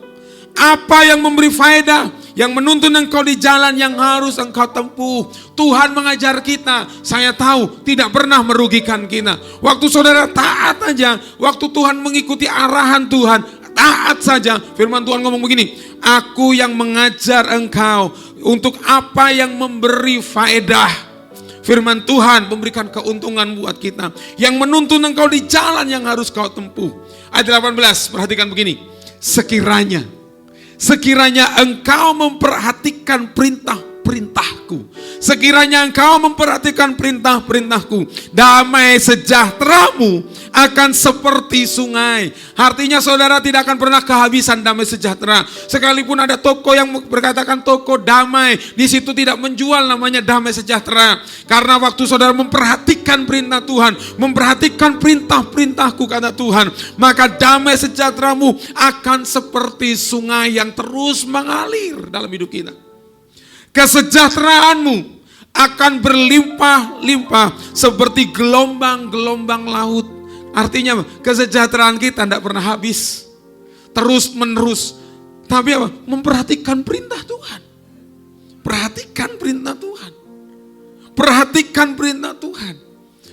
apa yang memberi faedah, yang menuntun engkau di jalan yang harus engkau tempuh. Tuhan mengajar kita, saya tahu tidak pernah merugikan kita. Waktu saudara taat aja, waktu Tuhan mengikuti arahan Tuhan, taat saja. Firman Tuhan ngomong begini, aku yang mengajar engkau untuk apa yang memberi faedah. Firman Tuhan memberikan keuntungan buat kita, yang menuntun engkau di jalan yang harus kau tempuh. Ayat 18, perhatikan begini, sekiranya engkau memperhatikan perintah perintah-perintahku. Sekiranya engkau memperhatikan perintah-perintahku, damai sejahteramu akan seperti sungai. Artinya saudara tidak akan pernah kehabisan damai sejahtera. Sekalipun ada toko yang berkatakan toko damai, di situ tidak menjual namanya damai sejahtera. Karena waktu saudara memperhatikan perintah Tuhan, memperhatikan perintah-perintahku kata Tuhan, maka damai sejahteramu akan seperti sungai yang terus mengalir dalam hidup kita. Kesejahteraanmu akan berlimpah-limpah seperti gelombang-gelombang laut. Artinya kesejahteraan kita tidak pernah habis, terus menerus. Tapi apa? Memperhatikan perintah Tuhan. Perhatikan perintah Tuhan. Perhatikan perintah Tuhan.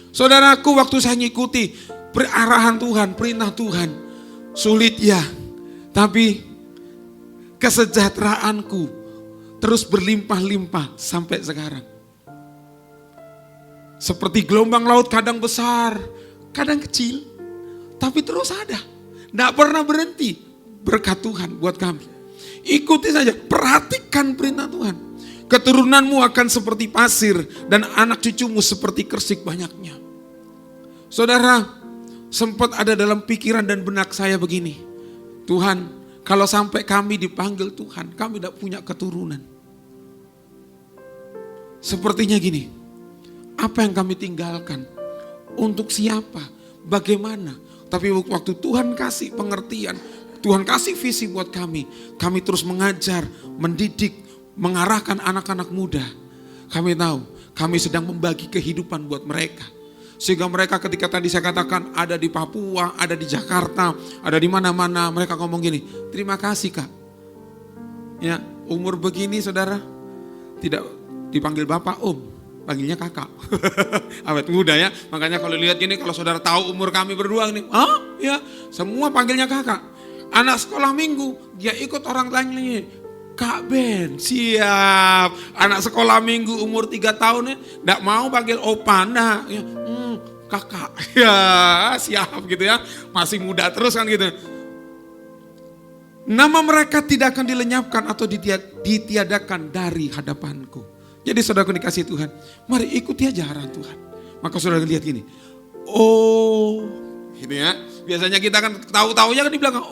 Saudaraku, waktu saya ngikuti arahan Tuhan, perintah Tuhan, sulit ya. Tapi kesejahteraanku terus berlimpah-limpah sampai sekarang. Seperti gelombang laut, kadang besar, kadang kecil, tapi terus ada. Tidak pernah berhenti berkat Tuhan buat kami. Ikuti saja, perhatikan perintah Tuhan. Keturunanmu akan seperti pasir dan anak cucumu seperti kersik banyaknya. Saudara, sempat ada dalam pikiran dan benak saya begini. Tuhan, kalau sampai kami dipanggil Tuhan, kami tidak punya keturunan. Sepertinya gini, apa yang kami tinggalkan? Untuk siapa? Bagaimana? Tapi waktu Tuhan kasih pengertian, Tuhan kasih visi buat kami terus mengajar, mendidik, mengarahkan anak-anak muda. Kami tahu, kami sedang membagi kehidupan buat mereka. Sehingga mereka ketika tadi saya katakan ada di Papua, ada di Jakarta, ada di mana-mana, mereka ngomong gini, terima kasih Kak. Ya, umur begini saudara, tidak dipanggil bapak, panggilnya kakak. Awet muda ya, makanya kalau lihat gini, kalau saudara tahu umur kami berdua ini, ya, semua panggilnya kakak. Anak sekolah minggu, dia ikut orang lainnya, Kak Ben, siap. Anak sekolah minggu umur 3 tahun ya, enggak mau panggil opa, nah, ya, kakak, ya siap gitu ya, masih muda terus kan gitu. Nama mereka tidak akan dilenyapkan atau ditiadakan dari hadapanku. Jadi saudaraku dikasih Tuhan, mari ikuti aja arahan Tuhan. Maka saudara lihat gini, gitu ya. Biasanya kita kan tahu-tahunya kan di belakang,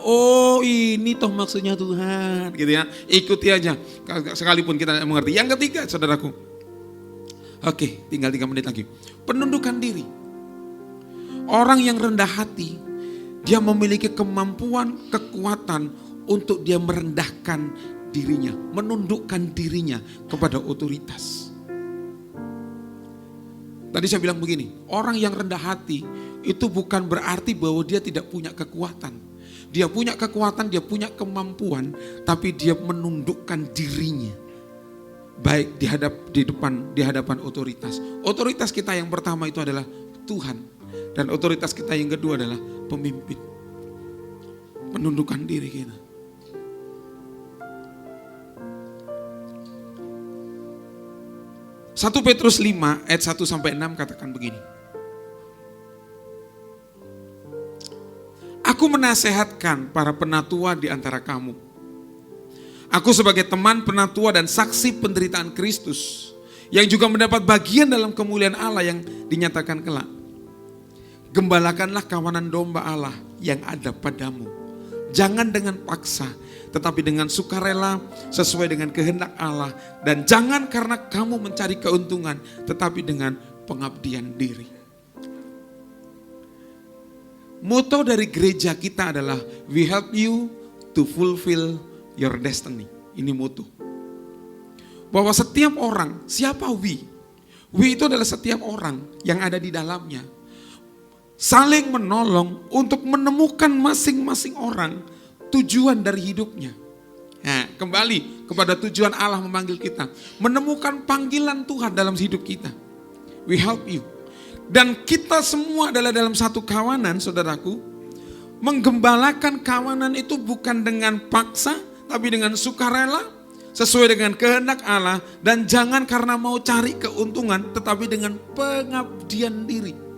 ini toh maksudnya Tuhan, gitu ya. Ikuti aja, sekalipun kita tidak mengerti. Yang ketiga saudaraku, oke, tinggal 3 menit lagi. Penundukan diri. Orang yang rendah hati, dia memiliki kemampuan, kekuatan untuk dia merendahkan dirinya, menundukkan dirinya kepada otoritas. Tadi saya bilang begini, orang yang rendah hati itu bukan berarti bahwa dia tidak punya kekuatan. Dia punya kekuatan, dia punya kemampuan, tapi dia menundukkan dirinya. Baik di hadapan otoritas. Otoritas kita yang pertama itu adalah Tuhan, dan otoritas kita yang kedua adalah pemimpin. Menundukkan diri kita. 1 Petrus 5 ayat 1-6 katakan begini. Aku menasehatkan para penatua di antara kamu. Aku sebagai teman penatua dan saksi penderitaan Kristus, yang juga mendapat bagian dalam kemuliaan Allah yang dinyatakan kelak. Gembalakanlah kawanan domba Allah yang ada padamu. Jangan dengan paksa, tetapi dengan sukarela sesuai dengan kehendak Allah. Dan jangan karena kamu mencari keuntungan, tetapi dengan pengabdian diri. Moto dari gereja kita adalah, we help you to fulfill your destiny. Ini moto. Bahwa setiap orang, siapa we? We itu adalah setiap orang yang ada di dalamnya. Saling menolong untuk menemukan masing-masing orang tujuan dari hidupnya. Nah, kembali kepada tujuan Allah memanggil kita. Menemukan panggilan Tuhan dalam hidup kita. We help you. Dan kita semua adalah dalam satu kawanan, saudaraku. Menggembalakan kawanan itu bukan dengan paksa, tapi dengan sukarela, sesuai dengan kehendak Allah. Dan jangan karena mau cari keuntungan, tetapi dengan pengabdian diri.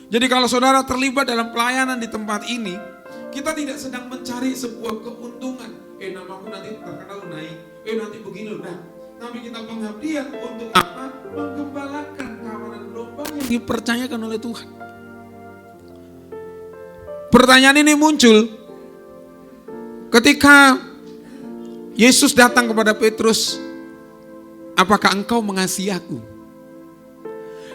Jadi kalau saudara terlibat dalam pelayanan di tempat ini, kita tidak sedang mencari sebuah keuntungan. Namaku nanti terkenal naik, nanti begini. Nah, Tapi kita pengabdian untuk apa? Menggembalakan kawanan domba yang dipercayakan oleh Tuhan. Pertanyaan ini muncul ketika Yesus datang kepada Petrus, apakah engkau mengasihi aku?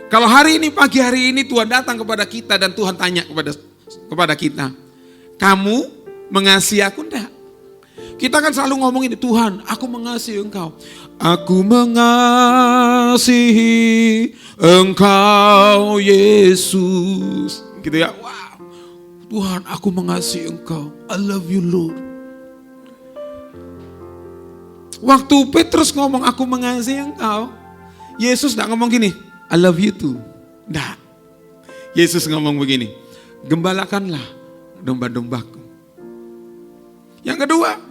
Kalau hari ini, pagi hari ini Tuhan datang kepada kita dan Tuhan tanya kepada kita, kamu mengasihi aku enggak? Kita kan selalu ngomong ini, Tuhan, aku mengasihi engkau. Aku mengasihi engkau Yesus. Gitu ya, wow. Tuhan, aku mengasihi engkau. I love you Lord. Waktu Petrus ngomong aku mengasihi engkau, Yesus enggak ngomong gini, I love you too. Enggak. Yesus ngomong begini, gembalakanlah domba-dombaku. Yang kedua,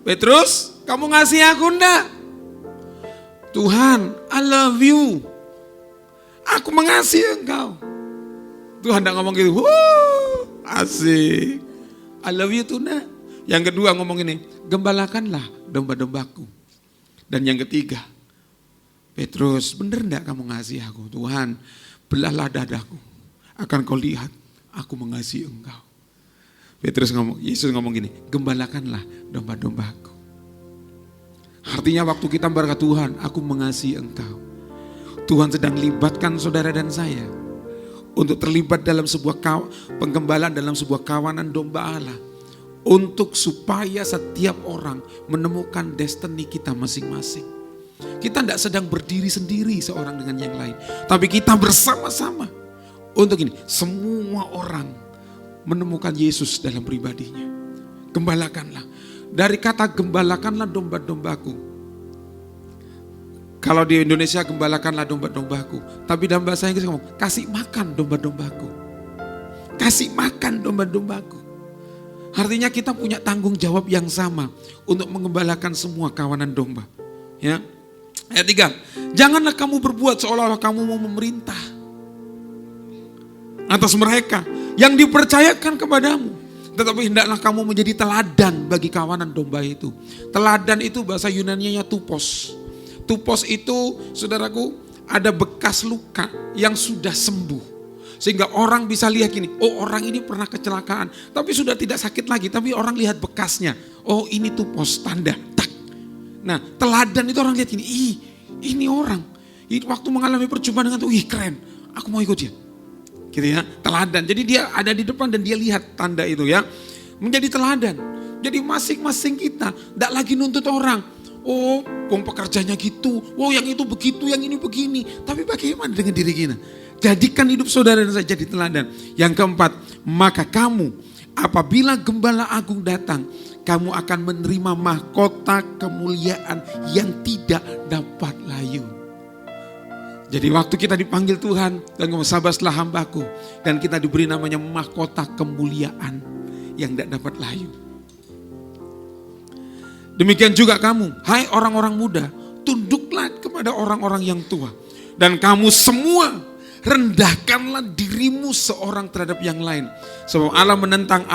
Petrus, kamu ngasih aku enggak? Tuhan, I love you. Aku mengasihi engkau. Tuhan enggak ngomong gitu, asik. I love you tuh enggak. Yang kedua ngomong ini, gembalakanlah domba-dombaku. Dan yang ketiga, Petrus, bener enggak kamu ngasih aku? Tuhan, belahlah dadaku. Akan kau lihat, aku mengasihi engkau. Yesus ngomong gini, gembalakanlah domba-dombaku. Artinya waktu kita berkata, Tuhan, aku mengasihi engkau. Tuhan sedang libatkan saudara dan saya untuk terlibat dalam sebuah penggembalaan dalam sebuah kawanan domba Allah. Untuk supaya setiap orang menemukan destiny kita masing-masing. Kita tidak sedang berdiri sendiri seorang dengan yang lain. Tapi kita bersama-sama. Untuk ini, semua orang menemukan Yesus dalam pribadinya. Gembalakanlah. Dari kata gembalakanlah domba-dombaku. Kalau di Indonesia gembalakanlah domba-dombaku. Tapi dalam bahasa Inggris ngomong, kasih makan domba-dombaku. Kasih makan domba-dombaku. Artinya kita punya tanggung jawab yang sama untuk mengembalakan semua kawanan domba. Ya. Ayat 3, janganlah kamu berbuat seolah-olah kamu mau memerintah atas mereka yang dipercayakan kepadamu. Tetapi hendaklah kamu menjadi teladan bagi kawanan domba itu. Teladan itu bahasa Yunaninya tupos. Tupos itu, saudaraku, ada bekas luka yang sudah sembuh. Sehingga orang bisa lihat gini, oh orang ini pernah kecelakaan, tapi sudah tidak sakit lagi, tapi orang lihat bekasnya. Oh ini tupos, tanda. Tak. Nah teladan itu orang lihat gini, ini orang. Waktu mengalami perjumpaan dengan Tuhan, keren, aku mau ikut dia. Gitu ya, teladan. Jadi dia ada di depan dan dia lihat tanda itu ya. Menjadi teladan. Jadi masing-masing kita tidak lagi nuntut orang. Oh, pekerjanya gitu. Oh, yang itu begitu, yang ini begini. Tapi bagaimana dengan diri kita? Jadikan hidup saudara dan saya jadi teladan. Yang keempat, maka kamu apabila Gembala Agung datang, kamu akan menerima mahkota kemuliaan yang tidak dapat layu. Jadi waktu kita dipanggil Tuhan dan sabaslah hambaku, dan kita diberi namanya mahkota kemuliaan yang tidak dapat layu. Demikian juga kamu, hai orang-orang muda, tunduklah kepada orang-orang yang tua. Dan kamu semua rendahkanlah dirimu seorang terhadap yang lain. Sebab Allah menentang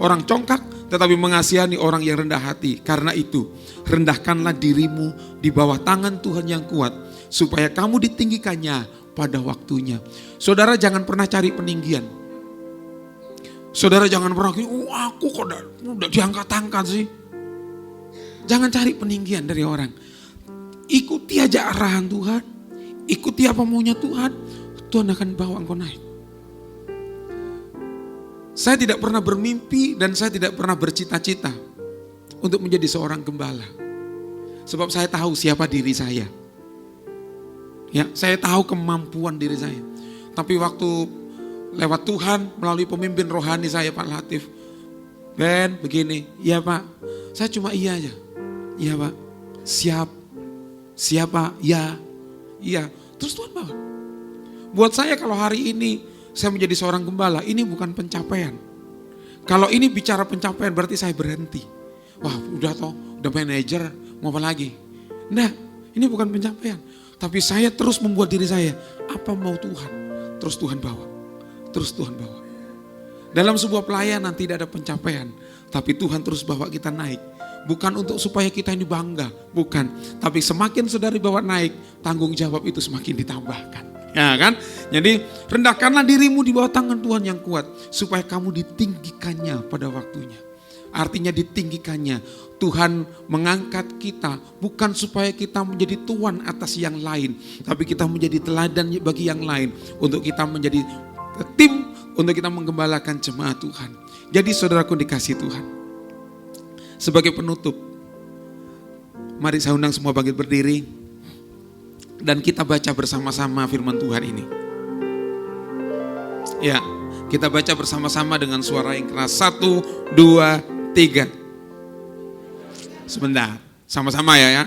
orang congkak, tetapi mengasihani orang yang rendah hati. Karena itu, rendahkanlah dirimu di bawah tangan Tuhan yang kuat, supaya kamu ditinggikannya pada waktunya. Saudara jangan pernah cari peninggian. Saudara jangan pernah, aku kok udah diangkat-angkat sih. Jangan cari peninggian dari orang. Ikuti aja arahan Tuhan. Ikuti apa maunya Tuhan. Tuhan akan bawa engkau naik. Saya tidak pernah bermimpi dan saya tidak pernah bercita-cita untuk menjadi seorang gembala. Sebab saya tahu siapa diri saya. Ya, saya tahu kemampuan diri saya. Tapi waktu lewat Tuhan melalui pemimpin rohani saya Pak Latif. Ben, begini. Iya Pak, saya cuma iya aja. Iya Pak, siap. Siapa? Ya. Iya. Terus Tuhan bawa. Buat saya kalau hari ini saya menjadi seorang gembala, ini bukan pencapaian. Kalau ini bicara pencapaian berarti saya berhenti. Wah udah toh, udah manajer, mau apa lagi? Nah, ini bukan pencapaian. Tapi saya terus membuat diri saya, apa mau Tuhan? Terus Tuhan bawa. Terus Tuhan bawa. Dalam sebuah pelayanan tidak ada pencapaian. Tapi Tuhan terus bawa kita naik. Bukan untuk supaya kita ini bangga, bukan. Tapi semakin saudara bawa naik, tanggung jawab itu semakin ditambahkan. Ya kan? Jadi rendahkanlah dirimu di bawah tangan Tuhan yang kuat, supaya kamu ditinggikannya pada waktunya. Artinya ditinggikannya, Tuhan mengangkat kita bukan supaya kita menjadi tuan atas yang lain, tapi kita menjadi teladan bagi yang lain, untuk kita menjadi tim, untuk kita menggembalakan jemaat Tuhan. Jadi saudaraku dikasih Tuhan, sebagai penutup, mari saya undang semua bangkit berdiri dan kita baca bersama-sama firman Tuhan ini. Ya, kita baca bersama-sama dengan suara yang keras. 1, 2, 3. Sebentar, sama-sama ya.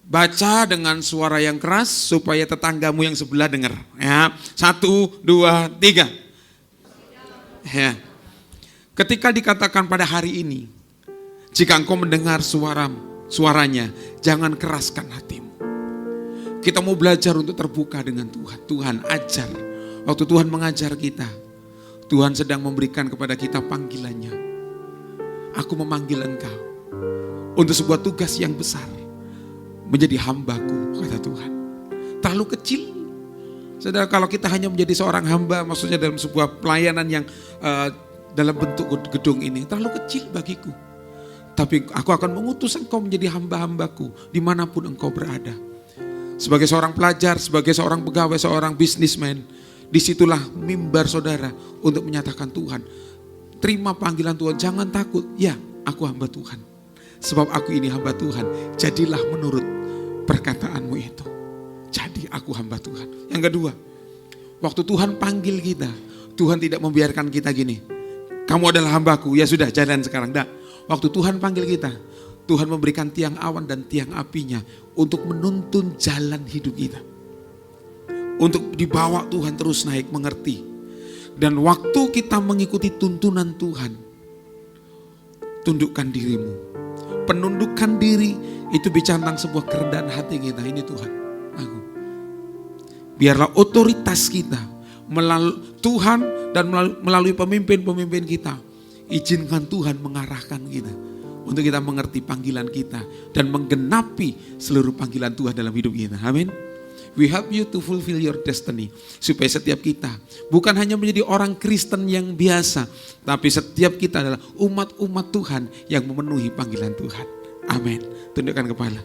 Baca dengan suara yang keras supaya tetanggamu yang sebelah dengar. Ya, 1, 2, 3. Ya. Ketika dikatakan pada hari ini, jika engkau mendengar suaranya, jangan keraskan hatimu. Kita mau belajar untuk terbuka dengan Tuhan. Tuhan ajar. Waktu Tuhan mengajar kita, Tuhan sedang memberikan kepada kita panggilannya. Aku memanggil engkau untuk sebuah tugas yang besar, menjadi hambaku, kata Tuhan. Terlalu kecil. Saudara, kalau kita hanya menjadi seorang hamba, maksudnya dalam sebuah pelayanan yang dalam bentuk gedung ini, terlalu kecil bagiku. Tapi aku akan mengutus engkau menjadi hamba-hambaku dimanapun engkau berada. Sebagai seorang pelajar, sebagai seorang pegawai, seorang bisnismen, disitulah mimbar saudara untuk menyatakan Tuhan. Terima panggilan Tuhan, jangan takut. Ya, aku hamba Tuhan. Sebab aku ini hamba Tuhan, jadilah menurut perkataanmu itu. Jadi aku hamba Tuhan. Yang kedua, waktu Tuhan panggil kita, Tuhan tidak membiarkan kita gini, kamu adalah hambaku, ya sudah jalan sekarang. Enggak. Waktu Tuhan panggil kita, Tuhan memberikan tiang awan dan tiang apinya untuk menuntun jalan hidup kita. Untuk dibawa Tuhan terus naik, mengerti. Dan waktu kita mengikuti tuntunan Tuhan, tundukkan dirimu. Penundukan diri itu bicara tentang sebuah kerendahan hati kita. Ini Tuhan, aku. Biarlah otoritas kita melalui Tuhan dan melalui pemimpin-pemimpin kita, izinkan Tuhan mengarahkan kita untuk kita mengerti panggilan kita dan menggenapi seluruh panggilan Tuhan dalam hidup kita. Amin. We help you to fulfill your destiny. Supaya setiap kita bukan hanya menjadi orang Kristen yang biasa, tapi setiap kita adalah umat-umat Tuhan yang memenuhi panggilan Tuhan. Amin. Tundukkan kepala.